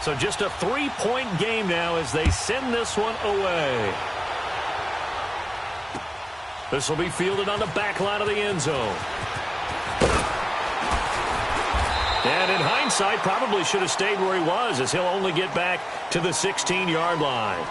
So just a 3-point game now as they send this one away. This will be fielded on the back line of the end zone. And in hindsight, probably should have stayed where he was, as he'll only get back to the 16-yard line.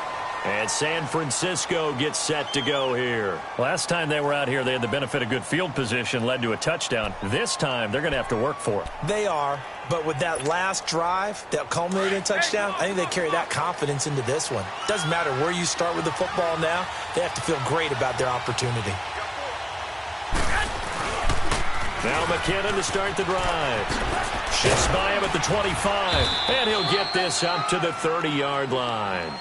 And San Francisco gets set to go here. Last time they were out here, they had the benefit of good field position, led to a touchdown. This time, they're going to have to work for it. They are, but with that last drive that culminated in a touchdown, I think they carry that confidence into this one. Doesn't matter where you start with the football now, they have to feel great about their opportunity. Now McKinnon to start the drive. Shifts by him at the 25, and he'll get this up to the 30-yard line.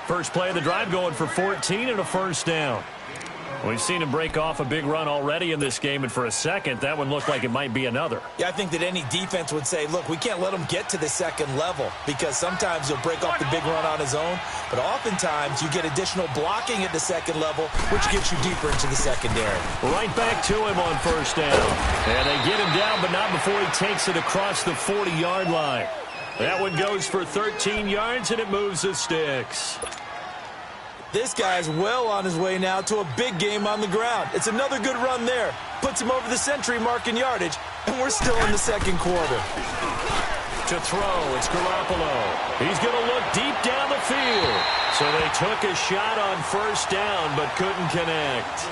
First play of the drive going for 14 and a first down. We've seen him break off a big run already in this game, and for a second, that one looked like it might be another. Yeah, I think that any defense would say, look, we can't let him get to the second level, because sometimes he'll break off the big run on his own, but oftentimes you get additional blocking at the second level, which gets you deeper into the secondary. Right back to him on first down. And they get him down, but not before he takes it across the 40-yard line. That one goes for 13 yards, and it moves the sticks. This guy's well on his way now to a big game on the ground. It's another good run there. Puts him over the century mark in yardage, and we're still in the second quarter. To throw, it's Garoppolo. He's going to look deep down the field. So they took a shot on first down, but couldn't connect.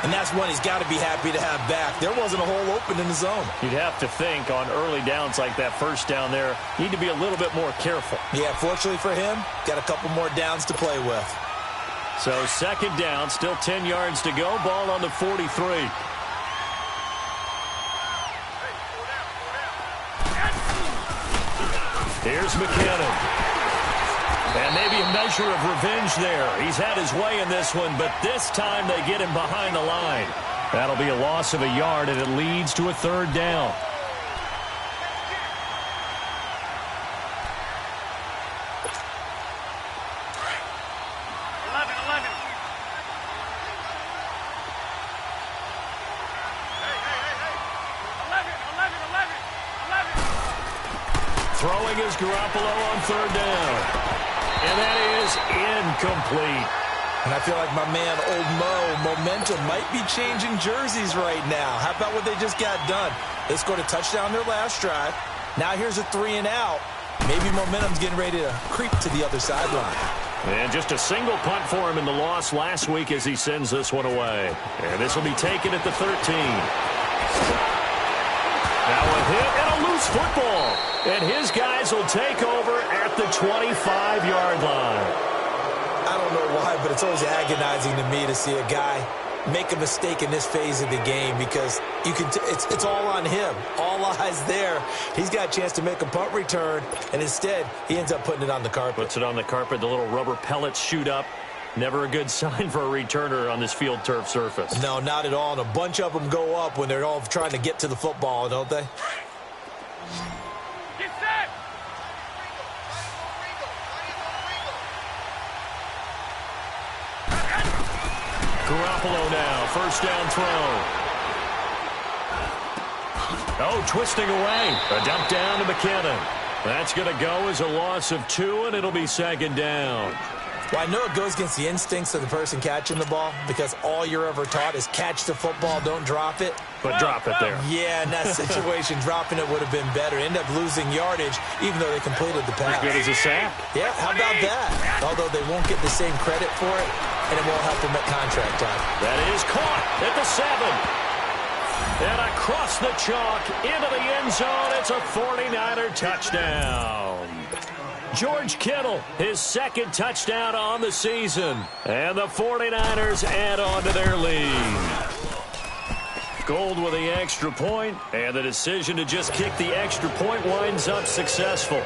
And that's one he's got to be happy to have back. There wasn't a hole open in the zone. You'd have to think on early downs like that first down there, need to be a little bit more careful. Yeah, fortunately for him, got a couple more downs to play with. So second down, still 10 yards to go. Ball on the 43. Here's McKinnon. And maybe a measure of revenge there. He's had his way in this one, but this time they get him behind the line. That'll be a loss of a yard, and it leads to a third down. Throwing is Garoppolo on third down. And that is incomplete. And I feel like my man, Old Mo, momentum might be changing jerseys right now. How about what they just got done? They scored a touchdown their last drive. Now here's a 3 and out. Maybe momentum's getting ready to creep to the other sideline. And just a single punt for him in the loss last week as he sends this one away. And this will be taken at the 13. Now a hit and a loose football. And his guys will take over at the 25-yard line. I don't know why, but it's always agonizing to me to see a guy make a mistake in this phase of the game, because you can it's all on him. All eyes there. He's got a chance to make a punt return, and instead he ends up putting it on the carpet. Puts it on the carpet. The little rubber pellets shoot up. Never a good sign for a returner on this field turf surface. No, not at all. And a bunch of them go up when they're all trying to get to the football, don't they? Garoppolo now, first down throw. Oh, twisting away. A dump down to McKinnon. That's going to go as a loss of 2, and it'll be second down. Well, I know it goes against the instincts of the person catching the ball, because all you're ever taught is catch the football, don't drop it. But drop it there. Yeah, in that situation, dropping it would have been better. End up losing yardage, even though they completed the pass. As good as a sack. Yeah, how about that? Although they won't get the same credit for it, and it won't help them at contract time. That is caught at the 7. And across the chalk into the end zone, it's a 49er touchdown. George Kittle, his second touchdown on the season. And the 49ers add on to their lead. Gold with the extra point, and the decision to just kick the extra point winds up successful.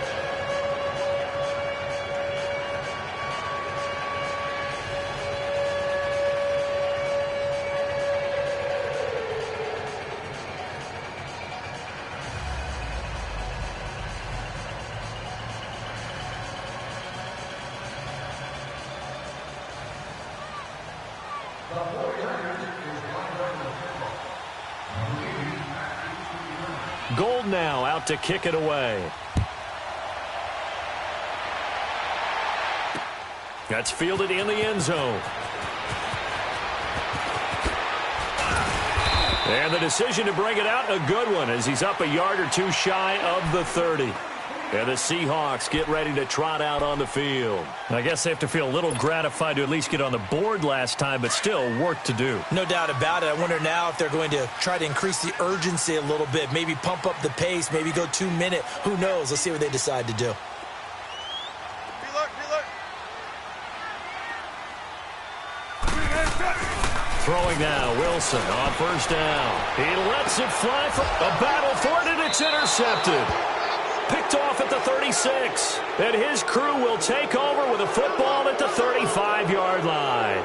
Gold now out to kick it away. That's fielded in the end zone. And the decision to bring it out, a good one, as he's up a yard or two shy of the 30. And the Seahawks get ready to trot out on the field. I guess they have to feel a little gratified to at least get on the board last time, but still work to do. No doubt about it. I wonder now if they're going to try to increase the urgency a little bit, maybe pump up the pace, maybe go 2 minute. Who knows? Let's see what they decide to do. Throwing now, Wilson on first down. He lets it fly for a battle for it, and it's intercepted. Picked off at the 36. And his crew will take over with a football at the 35-yard line.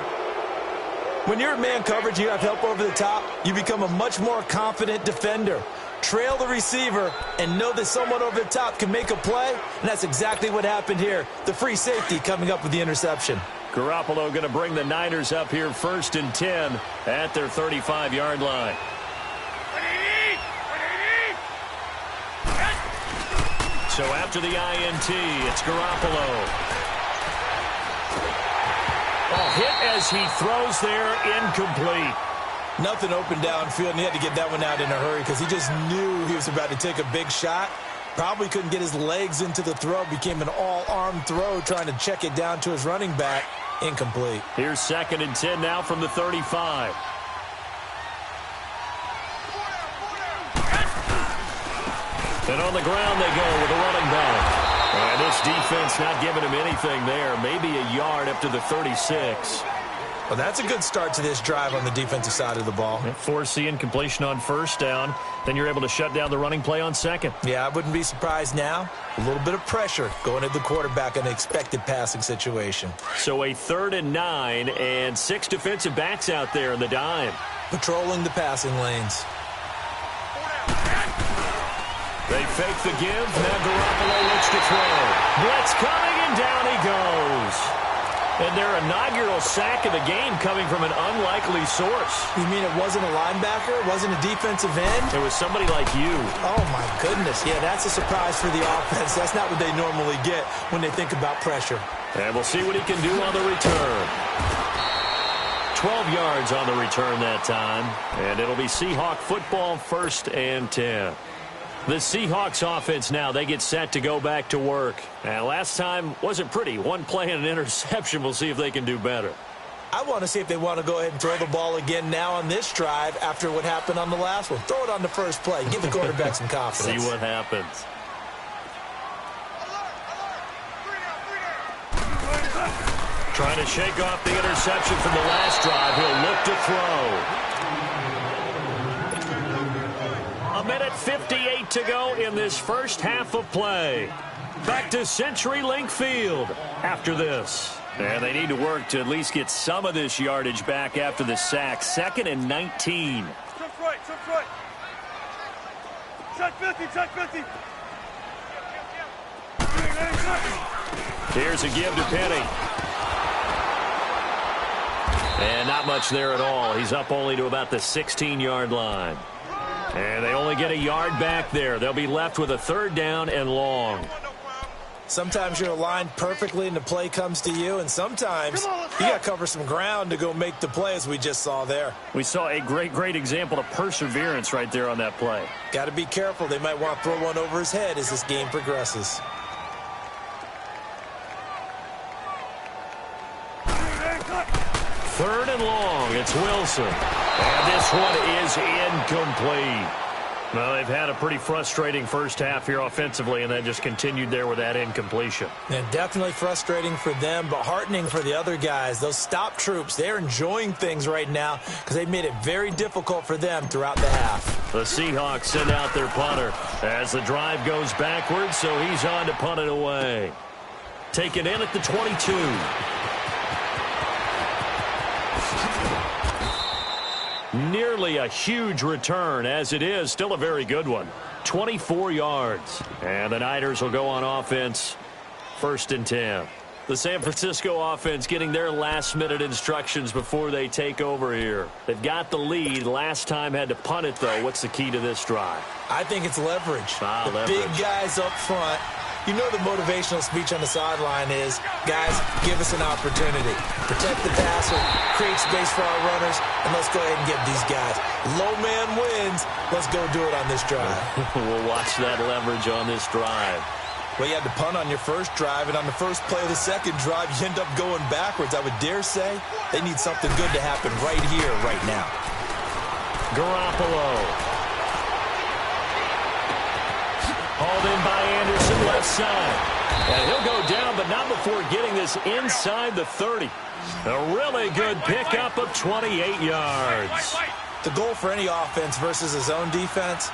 When you're in man coverage, you have help over the top, you become a much more confident defender. Trail the receiver and know that someone over the top can make a play, and that's exactly what happened here. The free safety coming up with the interception. Garoppolo going to bring the Niners up here 1st and 10 at their 35-yard line. So after the INT, it's Garoppolo. Hit as he throws there, incomplete. Nothing open downfield, and he had to get that one out in a hurry because he just knew he was about to take a big shot. Probably couldn't get his legs into the throw. Became an all-arm throw trying to check it down to his running back. Incomplete. Here's 2nd and 10 now from the 35. And on the ground they go with a running back. And this defense not giving him anything there. Maybe a yard up to the 36. Well, that's a good start to this drive on the defensive side of the ball. Force the incompletion on first down. Then you're able to shut down the running play on second. Yeah, I wouldn't be surprised now. A little bit of pressure going at the quarterback in an expected passing situation. So a 3rd and 9 and 6 defensive backs out there in the dime. Patrolling the passing lanes. They fake the give. Now Garoppolo looks to throw. Blitz coming, and down he goes. And their inaugural sack of the game coming from an unlikely source. You mean it wasn't a linebacker? It wasn't a defensive end? It was somebody like you. Oh, my goodness. Yeah, that's a surprise for the offense. That's not what they normally get when they think about pressure. And we'll see what he can do on the return. 12 yards on the return that time. And it'll be Seahawk football, 1st and 10. The Seahawks offense now, they get set to go back to work. And last time wasn't pretty. One play and an interception. We'll see if they can do better. I want to see if they want to go ahead and throw the ball again now on this drive after what happened on the last one. Throw it on the first play. Give the quarterback some confidence. See what happens. Trying to shake off the interception from the last drive. He'll look to throw. A minute 58 to go in this first half of play. Back to CenturyLink Field after this. And they need to work to at least get some of this yardage back after the sack. 2nd and 19. Check right, check right. Check 50, check 50. Here's a give to Penny. And not much there at all. He's up only to about the 16-yard line. And they only get a yard back there. They'll be left with a 3rd down and long. Sometimes you're aligned perfectly and the play comes to you, and sometimes you got to cover some ground to go make the play, as we just saw there. We saw a great example of perseverance right there on that play. Got to be careful. They might want to throw one over his head as this game progresses. Third and long. It's Wilson. And this one is incomplete. Well, they've had a pretty frustrating first half here offensively, and that just continued there with that incompletion. And definitely frustrating for them, but heartening for the other guys. Those stop troops, they're enjoying things right now because they've made it very difficult for them throughout the half. The Seahawks send out their punter as the drive goes backwards, so he's on to punt it away. Taken in at the 22. Nearly a huge return, as it is still a very good one. 24 yards. And the Niners will go on offense, 1st and 10. The San Francisco offense getting their last-minute instructions before they take over here. They've got the lead. Last time had to punt it, though. What's the key to this drive? I think it's leverage. Leverage. Big guys up front. You know the motivational speech on the sideline is, guys, give us an opportunity. Protect the passer, create space for our runners, and let's go ahead and get these guys. Low man wins. Let's go do it on this drive. We'll watch that leverage on this drive. Well, you had to punt on your first drive, and on the first play of the second drive, you end up going backwards. I would dare say they need something good to happen right here, right now. Garoppolo. Hauled in by Anderson, left side. And he'll go down, but not before getting this inside the 30. A really good pickup of 28 yards. The goal for any offense versus his own defense,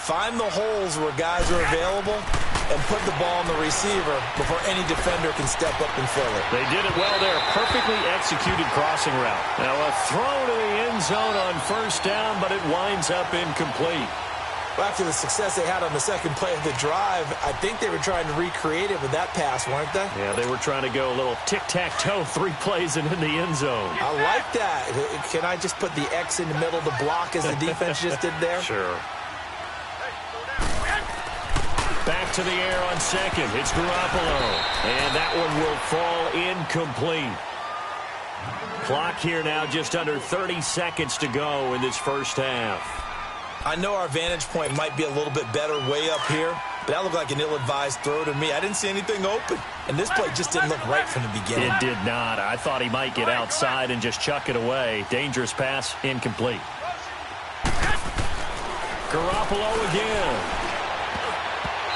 find the holes where guys are available and put the ball on the receiver before any defender can step up and fill it. They did it well there. Perfectly executed crossing route. Now a throw to the end zone on first down, but it winds up incomplete. Well, after the success they had on the second play of the drive, I think they were trying to recreate it with that pass, weren't they? Yeah, they were trying to go a little tic-tac-toe, 3 plays and in the end zone. I like that. Can I just put the X in the middle to block as the defense just did there? Sure. Back to the air on second. It's Garoppolo. And that one will fall incomplete. Clock here now just under 30 seconds to go in this first half. I know our vantage point might be a little bit better way up here, but that looked like an ill-advised throw to me. I didn't see anything open, and this play just didn't look right from the beginning. It did not. I thought he might get outside and just chuck it away. Dangerous pass, incomplete. Garoppolo again.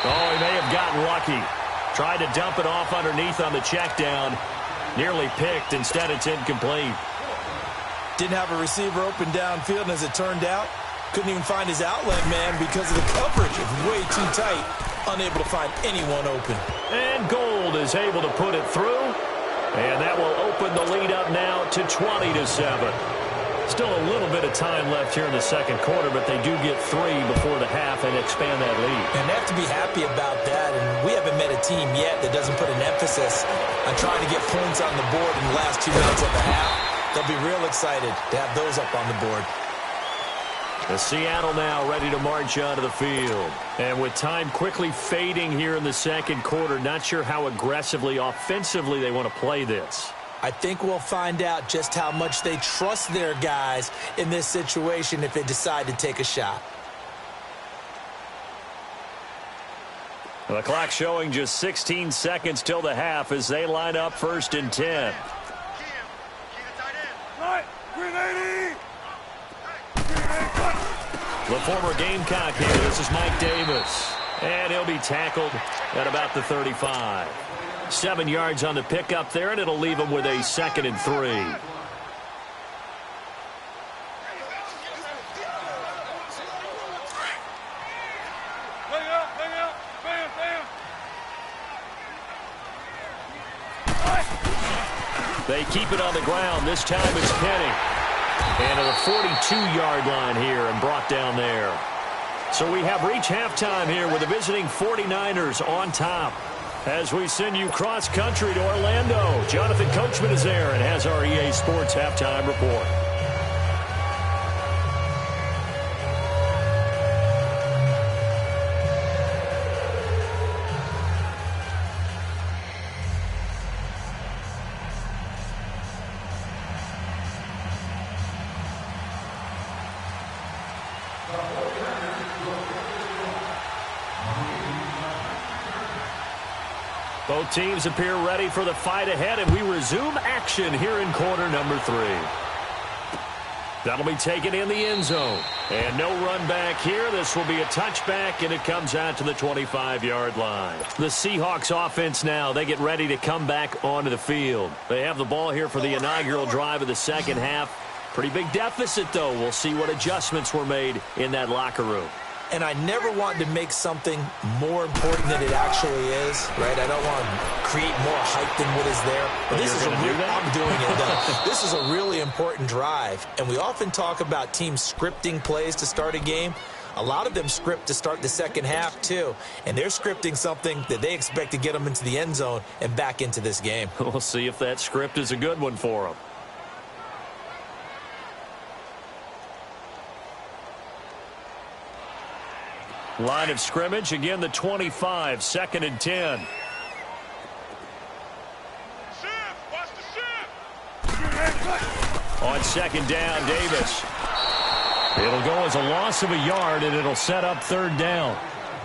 Oh, he may have gotten lucky. Tried to dump it off underneath on the check down. Nearly picked. Instead, it's incomplete. Didn't have a receiver open downfield, and as it turned out, couldn't even find his outlet man because of the coverage. It was way too tight. Unable to find anyone open. And Gold is able to put it through. And that will open the lead up now to 20-7. Still a little bit of time left here in the second quarter, but they do get 3 before the half and expand that lead. And they have to be happy about that. And we haven't met a team yet that doesn't put an emphasis on trying to get points on the board in the last 2 minutes of the half. They'll be real excited to have those up on the board. The Seattle now ready to march onto the field. And with time quickly fading here in the second quarter, not sure how aggressively, offensively they want to play this. I think we'll find out just how much they trust their guys in this situation if they decide to take a shot. The clock showing just 16 seconds till the half as they line up 1st and 10. The former Gamecock here. This is Mike Davis. And he'll be tackled at about the 35. 7 yards on the pickup there, and it'll leave him with a 2nd and 3. They keep it on the ground. This time it's Penny. And at the 42-yard line here and brought down there. So we have reached halftime here with the visiting 49ers on top. As we send you cross-country to Orlando, Jonathan Coachman is there and has our EA Sports halftime report. Both teams appear ready for the fight ahead, and we resume action here in quarter number 3. That'll be taken in the end zone. And no run back here. This will be a touchback, and it comes out to the 25-yard line. The Seahawks offense now, they get ready to come back onto the field. They have the ball here for the inaugural drive of the second half. Pretty big deficit, though. We'll see what adjustments were made in that locker room. And I never want to make something more important than it actually is, right? I don't want to create more hype than what is there. But this is I'm doing it, though. This is a really important drive. And we often talk about teams scripting plays to start a game. A lot of them script to start the second half, too. And they're scripting something that they expect to get them into the end zone and back into this game. We'll see if that script is a good one for them. Line of scrimmage, again the 25, 2nd and 10. On 2nd down, Davis. It'll go as a loss of a yard, and it'll set up 3rd down.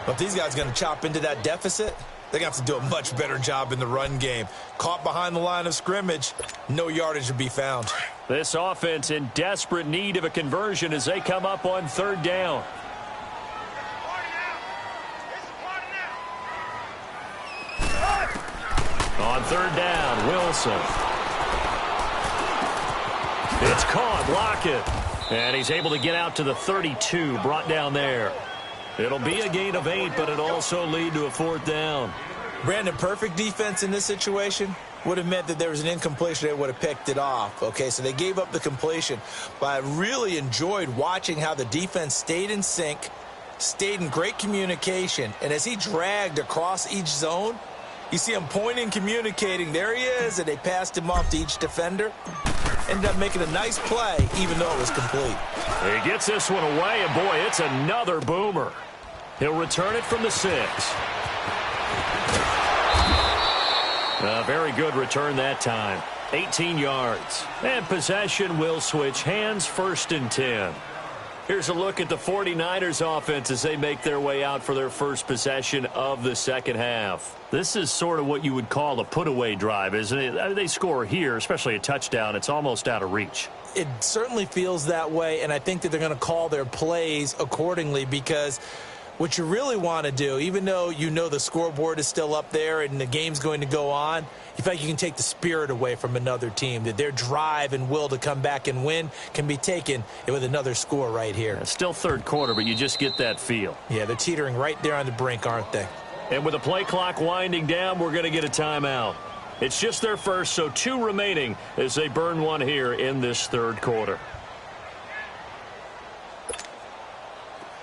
But if these guys are going to chop into that deficit, they're going to have to do a much better job in the run game. Caught behind the line of scrimmage, no yardage to be found. This offense in desperate need of a conversion as they come up on 3rd down. On 3rd down, Wilson. It's caught, Lockett. And he's able to get out to the 32, brought down there. It'll be a gain of 8, but it'll also lead to a 4th down. Brandon, perfect defense in this situation would have meant that there was an incompletion. They would have picked it off. Okay, so they gave up the completion. But I really enjoyed watching how the defense stayed in sync, stayed in great communication. And as he dragged across each zone, you see him pointing, communicating. There he is, and they passed him off to each defender. Ended up making a nice play, even though it was complete. He gets this one away, and boy, it's another boomer. He'll return it from the 6. A very good return that time. 18 yards. And possession will switch hands, 1st and 10. Here's a look at the 49ers offense as they make their way out for their first possession of the second half. This is sort of what you would call a put-away drive, isn't it? I mean, they score here, especially a touchdown. It's almost out of reach. It certainly feels that way, and I think that they're going to call their plays accordingly because what you really want to do, even though you know the scoreboard is still up there and the game's going to go on, you feel like you can take the spirit away from another team, that their drive and will to come back and win can be taken with another score right here. It's still 3rd quarter, but you just get that feel. Yeah, they're teetering right there on the brink, aren't they? And with the play clock winding down, we're going to get a timeout. It's just their first, so 2 remaining as they burn one here in this 3rd quarter.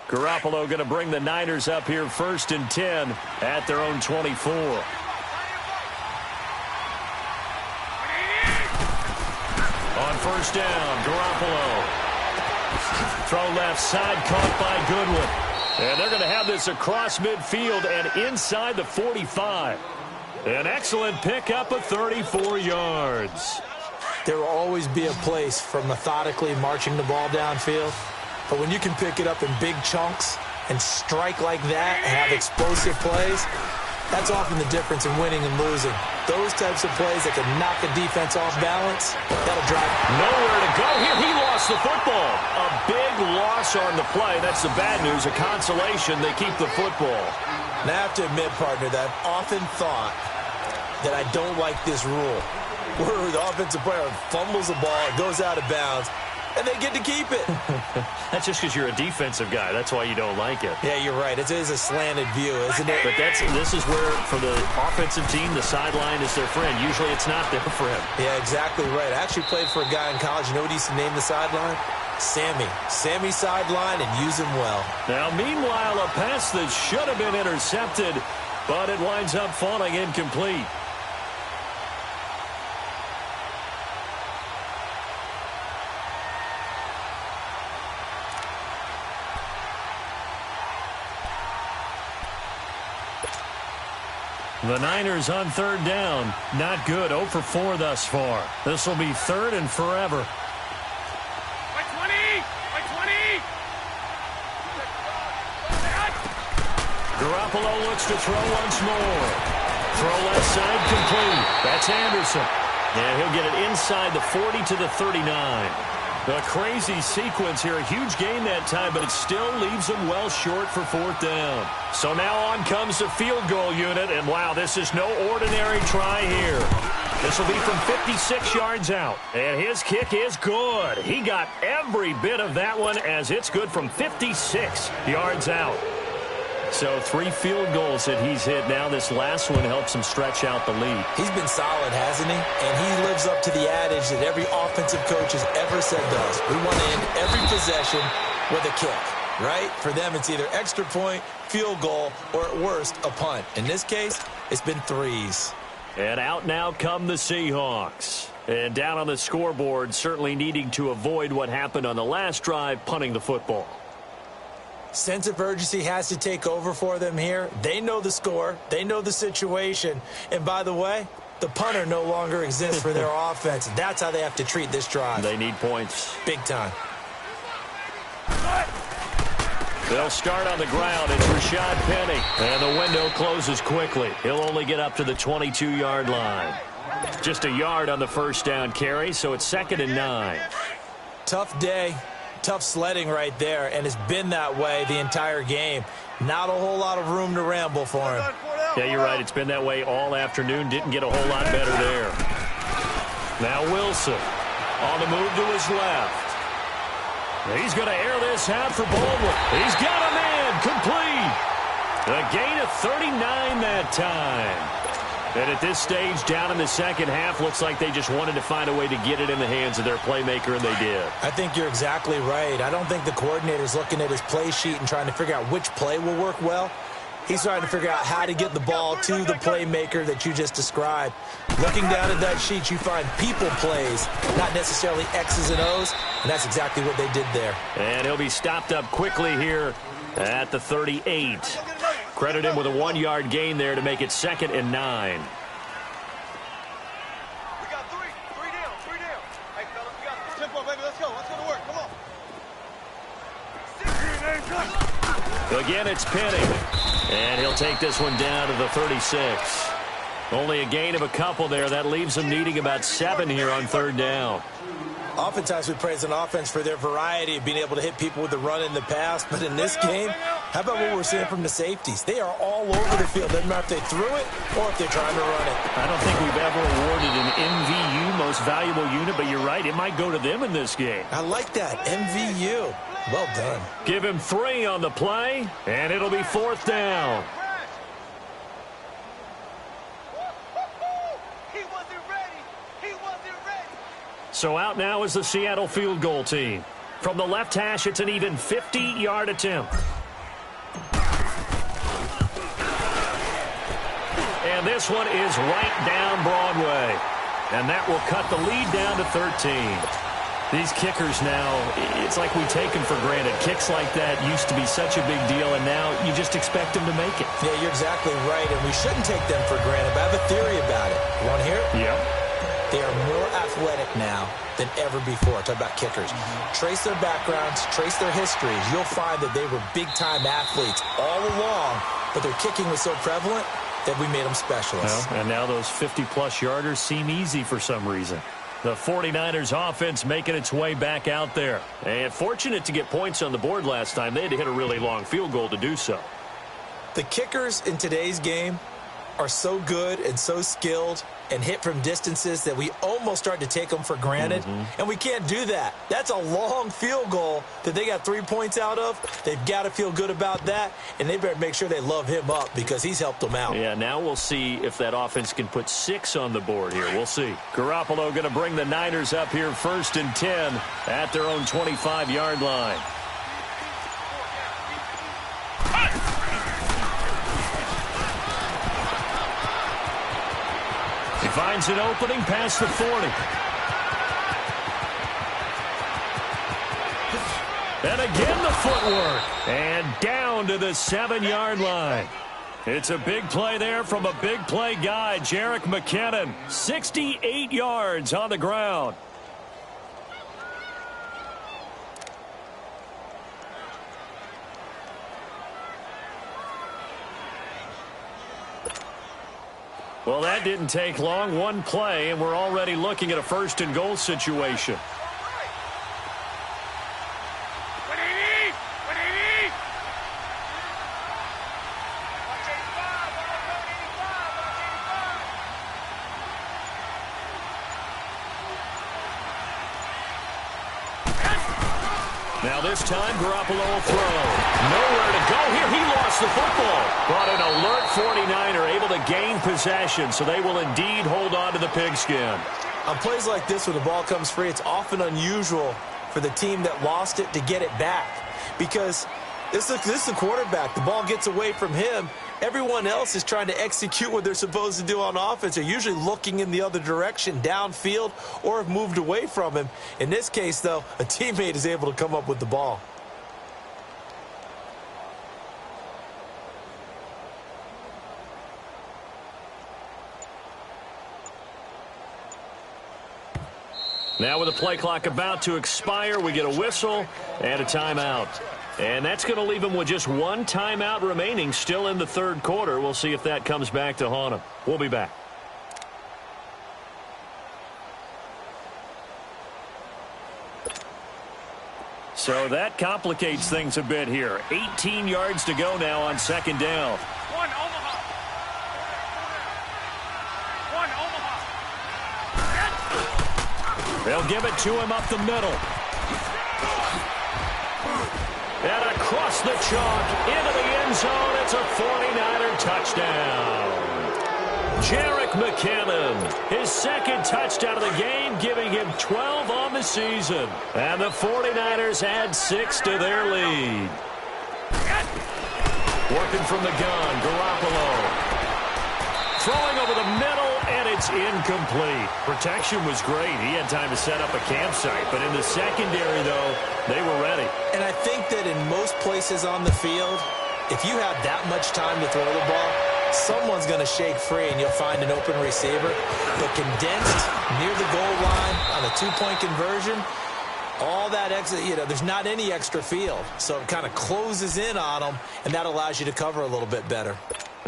Garoppolo going to bring the Niners up here 1st and 10 at their own 24. On 1st down, Garoppolo. Throw left side, caught by Goodwin. And they're going to have this across midfield and inside the 45. An excellent pickup of 34 yards. There will always be a place for methodically marching the ball downfield. But when you can pick it up in big chunks and strike like that and have explosive plays, that's often the difference in winning and losing. Those types of plays that can knock a defense off balance, that'll drive. Nowhere to go here. He lost the football. A big loss on the play. That's the bad news. A consolation. They keep the football. Now, I have to admit, partner, that I've often thought that I don't like this rule, where the offensive player fumbles the ball, it goes out of bounds, and they get to keep it. That's just because you're a defensive guy. That's why you don't like it. Yeah, you're right. It is a slanted view, isn't it? But this is where, for the offensive team, the sideline is their friend. Usually it's not there for him. Yeah, exactly right. I actually played for a guy in college. You know what he used to name the sideline? Sammy. Sammy sideline, and use him well. Now, meanwhile, a pass that should have been intercepted, but it winds up falling incomplete. The Niners on 3rd down. Not good. 0 for 4 thus far. This will be 3rd and forever. By 20! By 20! Garoppolo looks to throw once more. Throw left side complete. That's Anderson. And he'll get it inside the 40 to the 39. A crazy sequence here. A huge gain that time, but it still leaves them well short for 4th down. So now on comes the field goal unit, and wow, this is no ordinary try here. This will be from 56 yards out, and his kick is good. He got every bit of that one as it's good from 56 yards out. So 3 field goals that he's hit now. This last one helps him stretch out the lead. He's been solid, hasn't he? And he lives up to the adage that every offensive coach has ever said to us. We want to end every possession with a kick. right? For them, it's either extra point, field goal, or at worst, a punt. In this case, it's been threes. And out now come the Seahawks. And down on the scoreboard, certainly needing to avoid what happened on the last drive, punting the football. Sense of urgency has to take over for them here. They know the score. They know the situation. And by the way, the punter no longer exists for their offense. That's how they have to treat this drive. They need points. Big time. They'll start on the ground. It's Rashad Penny. And the window closes quickly. He'll only get up to the 22-yard line. Just a yard on the first down carry, so it's 2nd and 9. Tough day. Tough sledding right there, and it's been that way the entire game. Not a whole lot of room to ramble for him. Yeah, you're right. It's been that way all afternoon. Didn't get a whole lot better there. Now Wilson on the move to his left. He's going to air this out for Baldwin. He's got a man complete. A gain of 39 that time. And at this stage, down in the second half, looks like they just wanted to find a way to get it in the hands of their playmaker, and they did. I think you're exactly right. I don't think the coordinator's looking at his play sheet and trying to figure out which play will work well. He's trying to figure out how to get the ball to the playmaker that you just described. Looking down at that sheet, you find people plays, not necessarily X's and O's, and that's exactly what they did there. And he'll be stopped up quickly here at the 38. Credit him with a 1-yard gain there to make it 2nd and 9. We got three down. Hey, fellas, we got tempo, baby. Let's go to work. Come on. Again, it's Penny. And he'll take this one down to the 36. Only a gain of a couple there. That leaves them needing about 7 here on 3rd down. Oftentimes we praise an offense for their variety of being able to hit people with the run in the pass. But in this game, how about what we're seeing from the safeties? They are all over the field. Doesn't matter if they threw it or if they're trying to run it. I don't think we've ever awarded an MVU, most valuable unit, but you're right. It might go to them in this game. I like that. MVU. Well done. Give him 3 on the play, and it'll be 4th down. So out now is the Seattle field goal team. From the left hash, it's an even 50-yard attempt. And this one is right down Broadway. And that will cut the lead down to 13. These kickers now, it's like we take them for granted. Kicks like that used to be such a big deal, and now you just expect them to make it. Yeah, you're exactly right, and we shouldn't take them for granted. But I have a theory about it. You want to hear it? Yep. They are more athletic now than ever before. Talk about kickers. Trace their backgrounds, trace their histories. You'll find that they were big-time athletes all along, but their kicking was so prevalent that we made them specialists. Well, and now those 50-plus yarders seem easy for some reason. The 49ers offense making its way back out there. And fortunate to get points on the board last time. They had to hit a really long field goal to do so. The kickers in today's game are so good and so skilled and hit from distances that we almost start to take them for granted. And we can't do that. That's a long field goal that they got 3 points out of. They've got to feel good about that, and they better make sure they love him up because he's helped them out. Yeah, now we'll see if that offense can put 6 on the board here. We'll see. Garoppolo going to bring the Niners up here 1st and 10 at their own 25-yard line. He finds an opening past the 40. And again the footwork. And down to the 7-yard line. It's a big play there from a big play guy, Jerick McKinnon. 68 yards on the ground. Well, that didn't take long. One play, and we're already looking at a 1st and goal situation. Now this time, Garoppolo will throw. Nowhere to go here. He lost the football. But an alert 49er able to gain possession, so they will indeed hold on to the pigskin. On plays like this where the ball comes free, it's often unusual for the team that lost it to get it back because This is the quarterback. The ball gets away from him. Everyone else is trying to execute what they're supposed to do on offense. They're usually looking in the other direction, downfield, or have moved away from him. In this case, though, a teammate is able to come up with the ball. Now with the play clock about to expire, we get a whistle and a timeout. And that's going to leave him with just one timeout remaining still in the third quarter. We'll see if that comes back to haunt him. We'll be back. So that complicates things a bit here. 18 yards to go now on second down. One Omaha. They'll give it to him up the middle. And across the chalk into the end zone. It's a 49er touchdown. Jerick McKinnon, his second touchdown of the game, giving him 12 on the season. And the 49ers add 6 to their lead. Working from the gun, Garoppolo. Throwing over the middle, and it's incomplete. Protection was great. He had time to set up a campsite. But in the secondary, though, they were ready. And I think that in most places on the field, if you have that much time to throw the ball, someone's going to shake free, and you'll find an open receiver. But condensed near the goal line on a two-point conversion, all that extra, there's not any extra field. So it kind of closes in on them, and that allows you to cover a little bit better.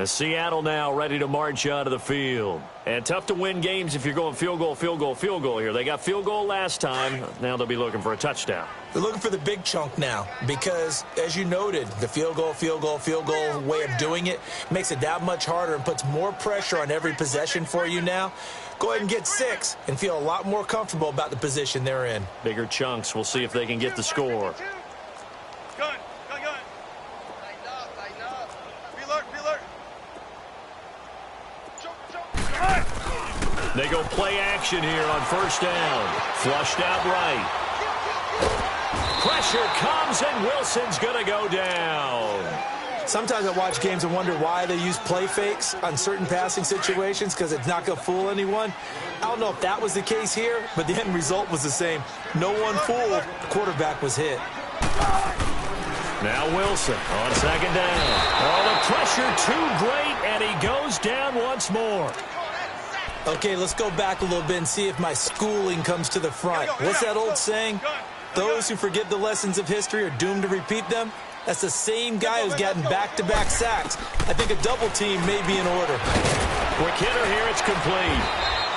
Seattle now ready to march out of the field. And tough to win games if you're going field goal, field goal, field goal here. They got field goal last time. Now they'll be looking for a touchdown. They're looking for the big chunk now because, as you noted, the field goal way of doing it makes it that much harder and puts more pressure on every possession for you now. Go ahead and get 6 and feel a lot more comfortable about the position they're in. Bigger chunks. We'll see if they can get the score. Gun. Be alert. They go play action here on first down. Flushed out right. Pressure comes, and Wilson's going to go down. Sometimes I watch games and wonder why they use play fakes on certain passing situations because it's not going to fool anyone. I don't know if that was the case here, but the end result was the same. No one fooled. The quarterback was hit. Now Wilson on second down. Oh, the pressure too great, and he goes down once more. Okay, let's go back a little bit and see if my schooling comes to the front. What's that old saying? Those who forget the lessons of history are doomed to repeat them. That's the same guy who's gotten back-to-back sacks. I think a double team may be in order. Quick hitter here, it's complete.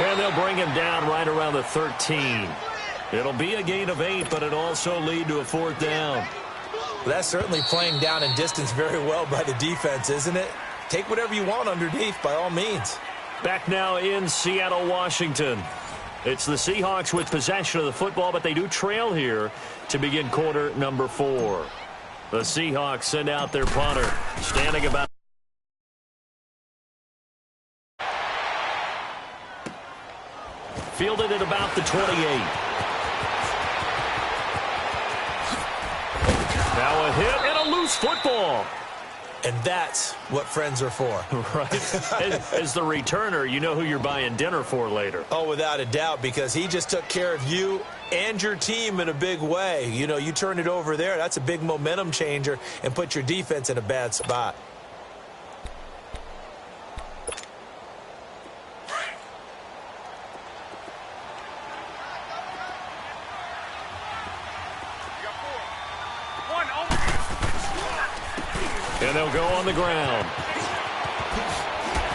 And they'll bring him down right around the 13. It'll be a gain of 8, but it'll also lead to a fourth down. Well, that's certainly playing down in distance very well by the defense, isn't it? Take whatever you want underneath, by all means. Back now in Seattle, Washington. It's the Seahawks with possession of the football, but they do trail here to begin quarter number 4. The Seahawks send out their punter, standing about. Fielded at about the 28. Now a hit and a loose football. And that's what friends are for. Right. As the returner, you know who you're buying dinner for later. Oh, without a doubt, because he just took care of you and your team in a big way. You turn it over there, that's a big momentum changer and put your defense in a bad spot. And they'll go on the ground.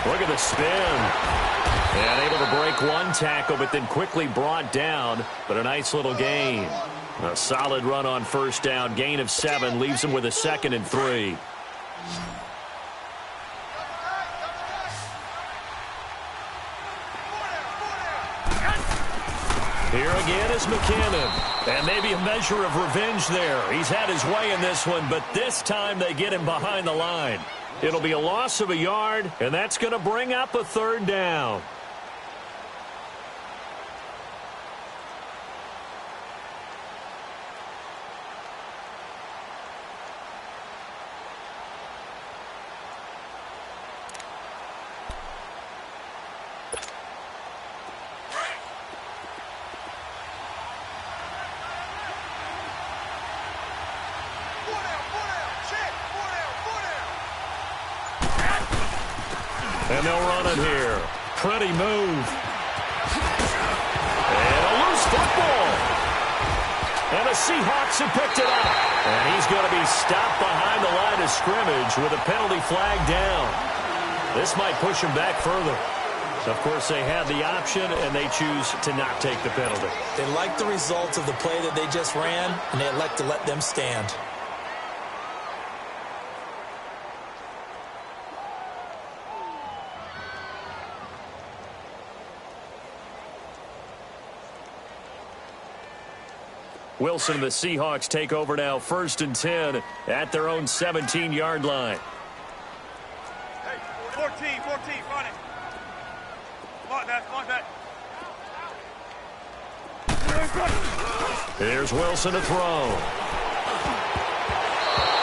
Look at the spin. And able to break one tackle, but then quickly brought down. But a nice little gain. A solid run on first down. Gain of 7 leaves him with a 2nd and 3. Here again is McKinnon. And maybe a measure of revenge there. He's had his way in this one, but this time they get him behind the line. It'll be a loss of a yard, and that's going to bring up a third down. And they'll run it here. Pretty move. And a loose football. And the Seahawks have picked it up. And he's going to be stopped behind the line of scrimmage with a penalty flag down. This might push him back further. Of course, they had the option, and they choose to not take the penalty. They like the results of the play that they just ran, and they elect to let them stand. Wilson and the Seahawks take over now, 1st and 10 at their own 17-yard line. Hey, 14, front it. Come on, back. Here's Wilson to throw.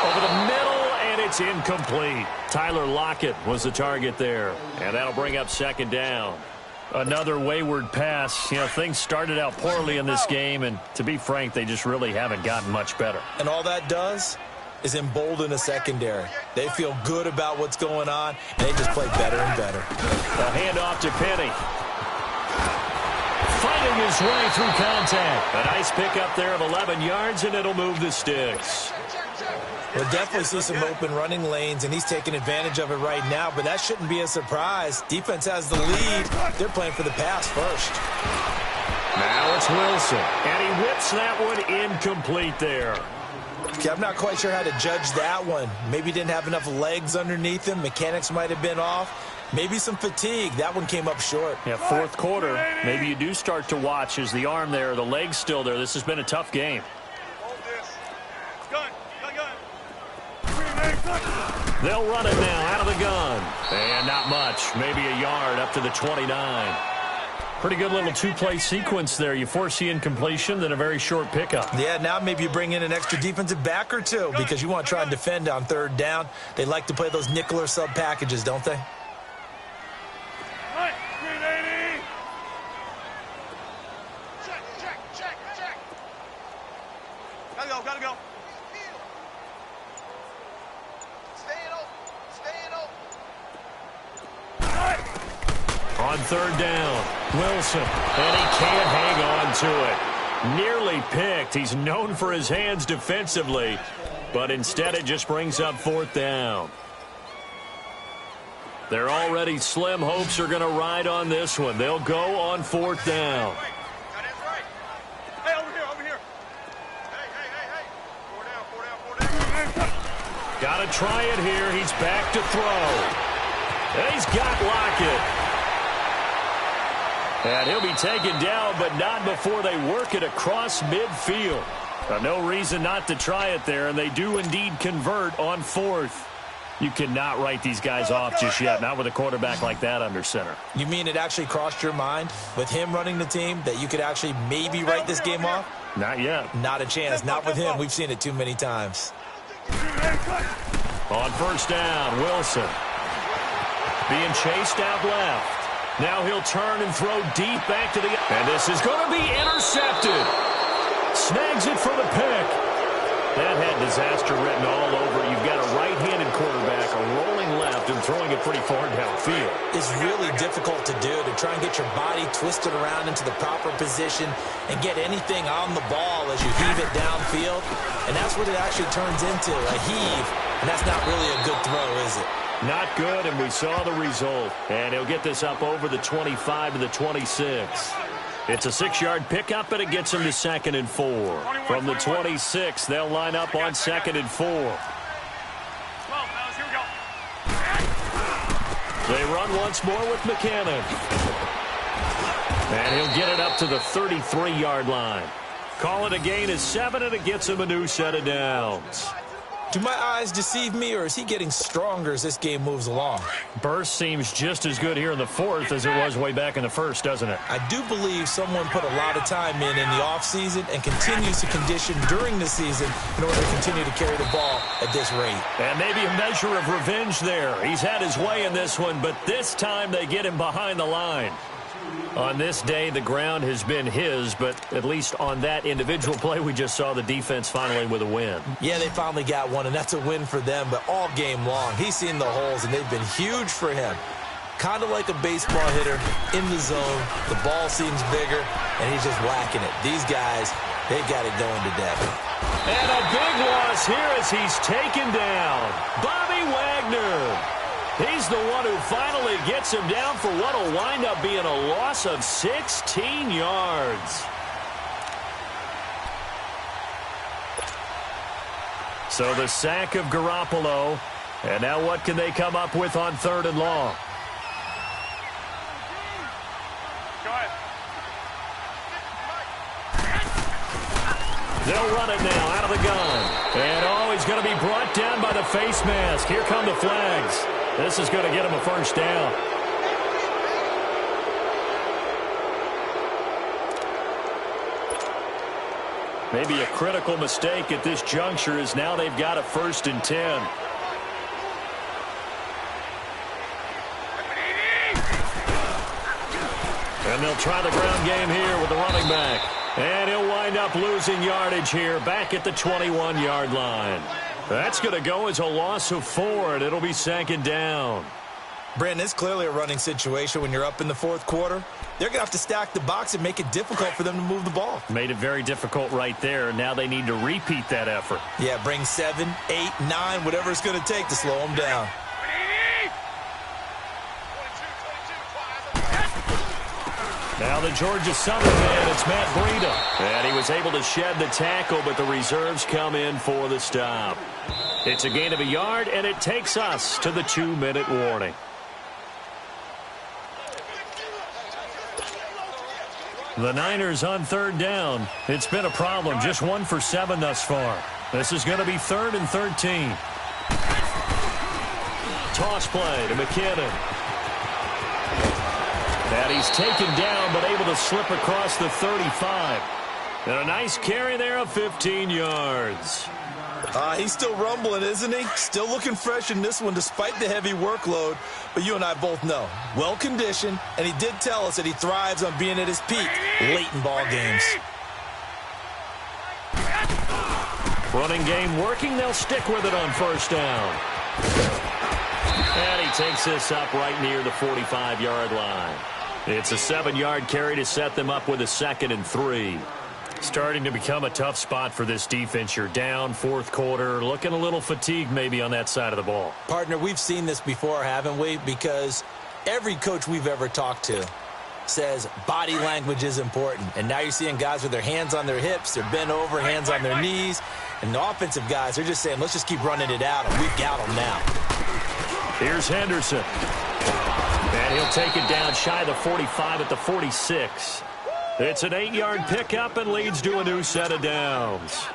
Over the middle, and it's incomplete. Tyler Lockett was the target there, and that'll bring up 2nd down. Another wayward pass. You know, things started out poorly in this game, and to be frank, they just really haven't gotten much better. And all that does is embolden the secondary. They feel good about what's going on, and they just play better and better. A handoff to Penny. Fighting his way through contact. A nice pickup there of 11 yards, and it'll move the sticks. We'll definitely see some open running lanes, and he's taking advantage of it right now, but that shouldn't be a surprise. Defense has the lead. They're playing for the pass first. Now it's Wilson, and he whips that one incomplete there. Okay, I'm not quite sure how to judge that one. Maybe he didn't have enough legs underneath him. Mechanics might have been off. Maybe some fatigue. That one came up short. Yeah, 4th quarter, maybe you do start to watch as the arm there, the leg's still there. This has been a tough game. They'll run it now out of the gun. And not much. Maybe a yard up to the 29. Pretty good little 2-play sequence there. You force the incompletion, then a very short pickup. Yeah, now maybe you bring in an extra defensive back or two because you want to try and defend on 3rd down. They like to play those nickel or sub packages, don't they? Gotta go. On 3rd down, Wilson, and he can't hang on to it. Nearly picked. He's known for his hands defensively, but instead it just brings up 4th down. Their already slim hopes are going to ride on this one. They'll go on 4th down. Hey, over here. Hey. 4 down. Got to try it here. He's back to throw. And he's got Lockett. And he'll be taken down, but not before they work it across midfield. No reason not to try it there, and they do indeed convert on 4th. You cannot write these guys off just yet, not with a quarterback like that under center. You mean it actually crossed your mind with him running the team that you could actually maybe write this game off? Not yet. Not a chance. Not with him. We've seen it too many times. On 1st down, Wilson being chased out left. Now he'll turn and throw deep back to the... And this is going to be intercepted. Snags it for the pick. That had disaster written all over. You've got a right-handed quarterback, a rolling left, and throwing it pretty far downfield. It's really difficult to do, to try and get your body twisted around into the proper position and get anything on the ball as you heave it downfield. And that's what it actually turns into, a heave. And that's not really a good throw, is it? Not good, and we saw the result. And he'll get this up over the 25 to the 26. It's a 6-yard pickup, and it gets him to 2nd and 4. From the 26, they'll line up on 2nd and 4. They run once more with McCannon. And he'll get it up to the 33-yard line. Call it a gain of 7, and it gets him a new set of downs. Do my eyes deceive me, or is he getting stronger as this game moves along? Burst seems just as good here in the 4th as it was way back in the 1st, doesn't it? I do believe someone put a lot of time in the offseason and continues to condition during the season in order to continue to carry the ball at this rate. And maybe a measure of revenge there. He's had his way in this one, but this time they get him behind the line. On this day, the ground has been his, but at least on that individual play, we just saw the defense finally with a win. Yeah, they finally got one, and that's a win for them, but all game long, he's seen the holes, and they've been huge for him. kind of like a baseball hitter in the zone. The ball seems bigger, and he's just whacking it. These guys, they got it going to death. And a big loss here as he's taken down. Bobby Wagner. He's the one who finally gets him down for what will wind up being a loss of 16 yards. So the sack of Garoppolo. And now what can they come up with on 3rd and long? They'll run it now out of the gun. And, oh, he's going to be brought down by the face mask. Here come the flags. This is going to get him a first down. Maybe a critical mistake at this juncture is now they've got a 1st and 10. And they'll try the ground game here with the running back. And he'll wind up losing yardage here back at the 21-yard line. That's going to go as a loss of 4, and it'll be 2nd down. Brandon, it's clearly a running situation when you're up in the 4th quarter. They're going to have to stack the box and make it difficult for them to move the ball. Made it very difficult right there. Now they need to repeat that effort. Yeah, bring 7, 8, 9, whatever it's going to take to slow them down. Now the Georgia Southern man, it's Matt Breida. And he was able to shed the tackle, but the reserves come in for the stop. It's a gain of a yard, and it takes us to the 2-minute warning. The Niners on 3rd down. It's been a problem, just 1 for 7 thus far. This is going to be 3rd and 13. Toss play to McKinnon. And he's taken down, but able to slip across the 35. And a nice carry there of 15 yards. He's still rumbling, isn't he? Still looking fresh in this one despite the heavy workload. But you and I both know, well-conditioned, and he did tell us that he thrives on being at his peak late in ball games. Running game working. They'll stick with it on 1st down. And he takes this up right near the 45-yard line. It's a 7-yard carry to set them up with a 2nd and 3. Starting to become a tough spot for this defense. You're down 4th quarter, looking a little fatigued maybe on that side of the ball. Partner, we've seen this before, haven't we? Because every coach we've ever talked to says body language is important. And now you're seeing guys with their hands on their hips, they're bent over, hands on their knees. And the offensive guys, they're just saying, let's just keep running it out, and we've got them now. Here's Henderson. And he'll take it down shy of the 45 at the 46. It's an 8-yard pickup and leads to a new set of downs.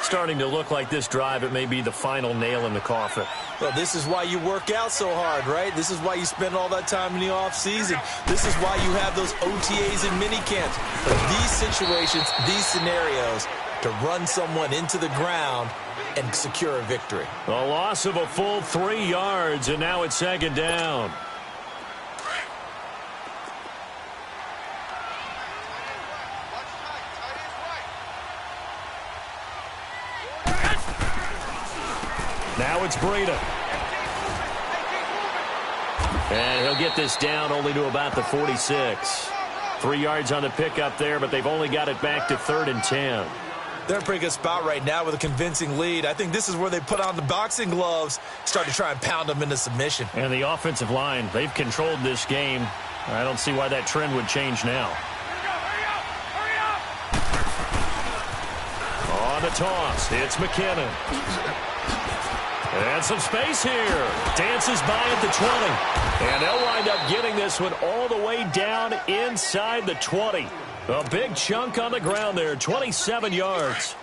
Starting to look like this drive, it may be the final nail in the coffin. Well, this is why you work out so hard, right? This is why you spend all that time in the offseason. This is why you have those OTAs and minicamps. For these situations, these scenarios, to run someone into the ground and secure a victory. A loss of a full 3 yards, and now it's 2nd down. Now it's Breida. And he'll get this down only to about the 46. 3 yards on the pickup there, but they've only got it back to 3rd and 10. They're in a pretty good spot right now with a convincing lead. I think this is where they put on the boxing gloves, start to try and pound them into submission. And the offensive line, they've controlled this game. I don't see why that trend would change now. On the toss, it's McKinnon. And some space here. Dances by at the 20. And they'll wind up getting this one all the way down inside the 20. A big chunk on the ground there, 27 yards.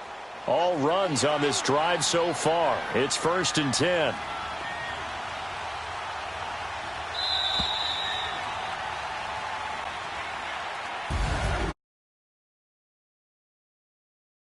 All runs on this drive so far. It's 1st and 10.